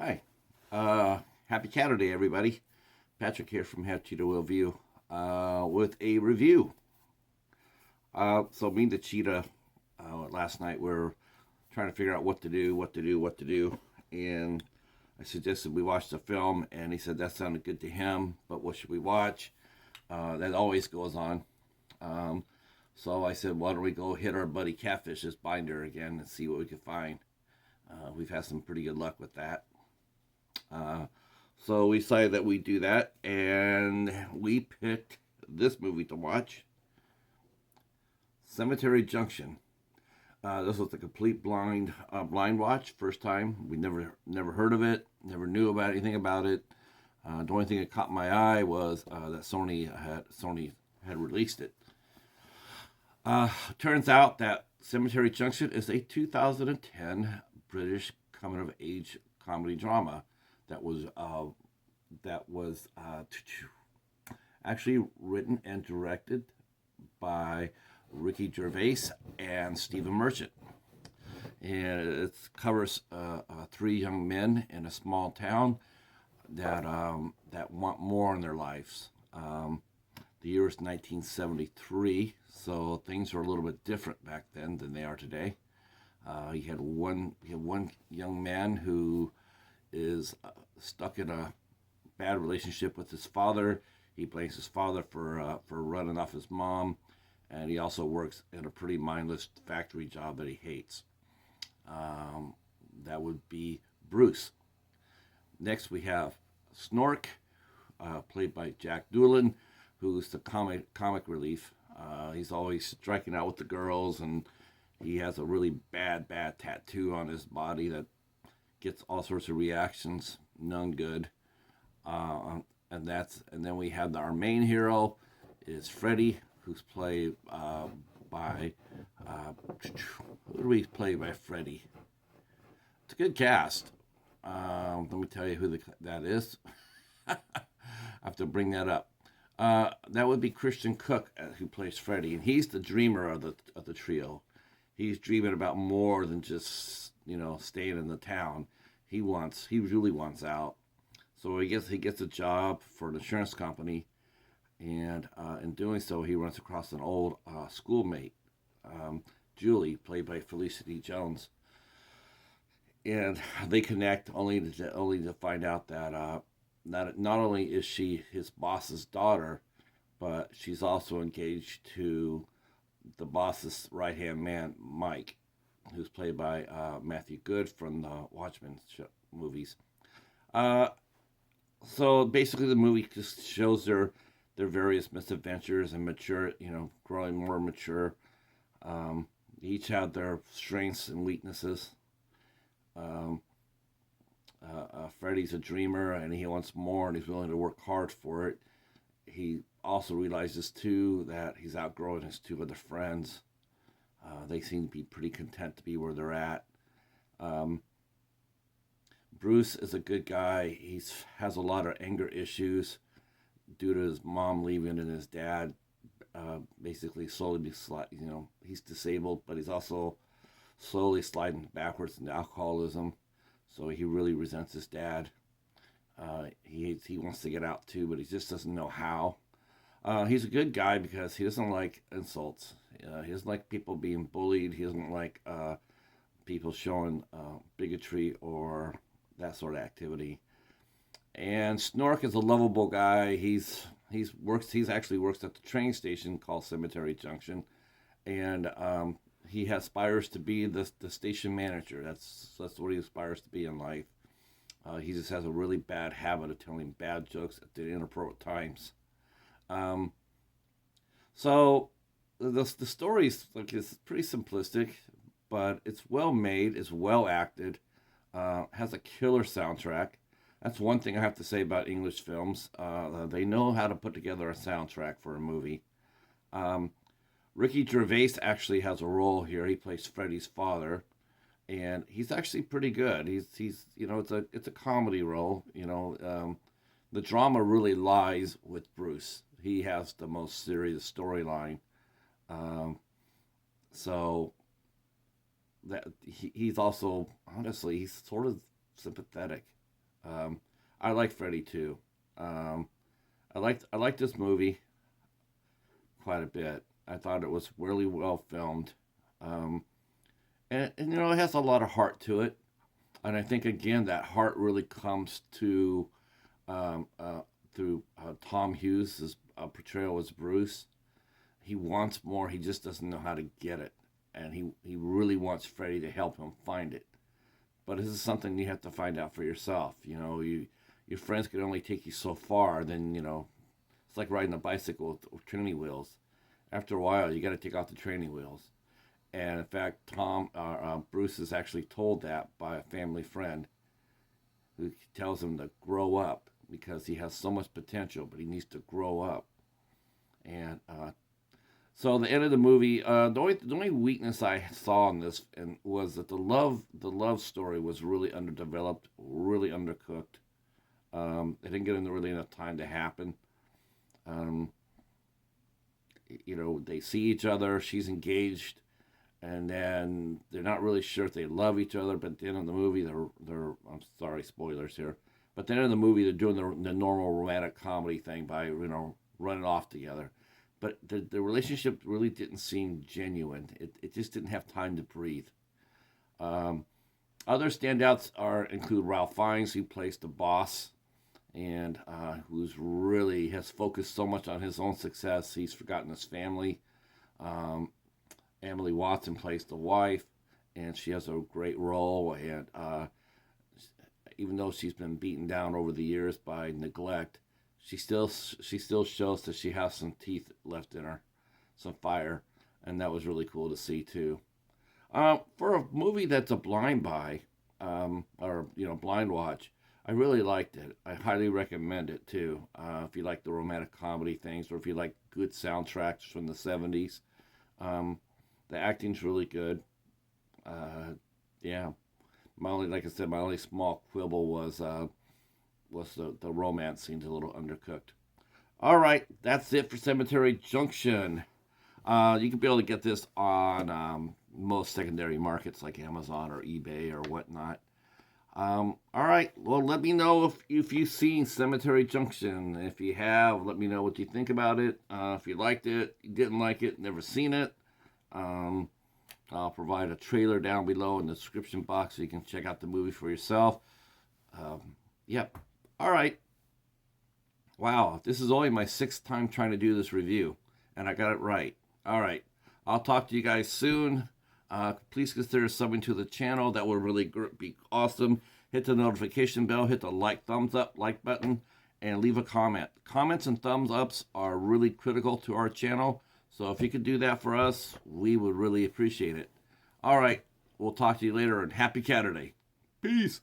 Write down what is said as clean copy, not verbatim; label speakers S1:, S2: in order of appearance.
S1: Hi. Happy Saturday, everybody. Patrick here from Have Cheetah Will View with a review. So me and the Cheetah last night were trying to figure out what to do. And I suggested we watch the film, and he said that sounded good to him, but what should we watch? That always goes on. Um, so I said, why don't we go hit our buddy Catfish's binder again and see what we can find? We've had some pretty good luck with that. Uh, so we decided that we do that, and we picked this movie to watch, Cemetary Junction. This was a complete blind watch. First time. We never heard of it. Never knew about anything about it. The only thing that caught my eye was that Sony had released it. Turns out that Cemetery Junction is a 2010 British coming of age comedy drama that was actually written and directed by Ricky Gervais and Stephen Merchant. And it covers three young men in a small town that want more in their lives. The year is 1973, so things were a little bit different back then than they are today. He had one young man who is stuck in a bad relationship with his father. He blames his father for running off his mom, and he also works in a pretty mindless factory job that he hates. That would be Bruce. Next, we have Snork, played by Jack Doolan, who's the comic relief. He's always striking out with the girls, and he has a really bad tattoo on his body that gets all sorts of reactions, none good. And then we have our main hero is Freddy, who's played by who do we play by Freddy? It's a good cast. Let me tell you who that is. I have to bring that up. That would be Christian Cook, who plays Freddy, and he's the dreamer of the trio. He's dreaming about more than just staying in the town. He really wants out. So he gets a job for an insurance company, and in doing so, he runs across an old schoolmate, Julie, played by Felicity Jones, and they connect only to find out that not only is she his boss's daughter, but she's also engaged to the boss's right hand man, Mike, who's played by Matthew Good from the Watchmen movies. Uh, so basically, the movie just shows their various misadventures and growing more mature. Um, each have their strengths and weaknesses. Um, Freddy's a dreamer, and he wants more, and he's willing to work hard for it. He also realizes too that he's outgrowing his two other friends. They seem to be pretty content to be where they're at. Um, Bruce is a good guy. He has a lot of anger issues due to his mom leaving and his dad basically he's disabled, but he's also slowly sliding backwards into alcoholism. So he really resents his dad. He wants to get out too, but he just doesn't know how. He's a good guy because he doesn't like insults. He doesn't like people being bullied. He doesn't like people showing bigotry or that sort of activity. And Snork is a lovable guy. He's actually works at the train station called Cemetery Junction, and he aspires to be the station manager. That's what he aspires to be in life. He just has a really bad habit of telling bad jokes at the inappropriate times. Um, so the story is pretty simplistic, but it's well made. It's well acted. Has a killer soundtrack. That's one thing I have to say about English films. They know how to put together a soundtrack for a movie. Um, Ricky Gervais actually has a role here. He plays Freddy's father, and he's actually pretty good. He's it's a comedy role. The drama really lies with Bruce. He has the most serious storyline. Um, so that he's also, honestly, he's sort of sympathetic. I like Freddy too. Um, I liked this movie quite a bit. I thought it was really well filmed, um, and it has a lot of heart to it. And I think again that heart really comes to um, uh, through Tom Hughes' portrayal as Bruce. He wants more. He just doesn't know how to get it, and he really wants Freddy to help him find it. But this is something you have to find out for yourself. Your friends can only take you so far. Then it's like riding a bicycle with training wheels. After a while, you got to take off the training wheels. And in fact, Bruce is actually told that by a family friend who tells him to grow up because he has so much potential, but he needs to grow up. And so the end of the movie, the only weakness I saw in this and was that the love story was really underdeveloped, really undercooked. It didn't get into really enough time to happen. Um, they see each other. She's engaged, and then they're not really sure if they love each other. But at the end of the movie, they're I'm sorry, spoilers here. But at the end of the movie, they're doing the normal romantic comedy thing by running off together. But the relationship really didn't seem genuine. It just didn't have time to breathe. Um, Other standouts include Ralph Fiennes, who plays the boss, and who's really has focused so much on his own success, he's forgotten his family. Um, Emily Watson plays the wife, and she has a great role. And even though she's been beaten down over the years by neglect, she still shows that she has some teeth left in her, some fire, and that was really cool to see too. For a movie that's a blind buy, or blind watch, I really liked it. I highly recommend it too. If you like the romantic comedy things, or if you like good soundtracks from the '70s, um, the acting's really good. Yeah, like I said, my only small quibble was the romance scenes a little undercooked. All right, that's it for Cemetery Junction. You can be able to get this on most secondary markets like Amazon or eBay or whatnot. All right, well, let me know if you've seen Cemetery Junction. If you have, let me know what you think about it. If you liked it, you didn't like it, never seen it. Um, I'll provide a trailer down below in the description box so you can check out the movie for yourself. Yep. All right. Wow, this is only my sixth time trying to do this review, and I got it right. All right. I'll talk to you guys soon. Please consider subbing to the channel. That would really be awesome. Hit the notification bell, hit the thumbs up, like button, and leave a comment. Comments and thumbs ups are really critical to our channel. So if you could do that for us, we would really appreciate it. All right. We'll talk to you later, and happy Saturday. Peace.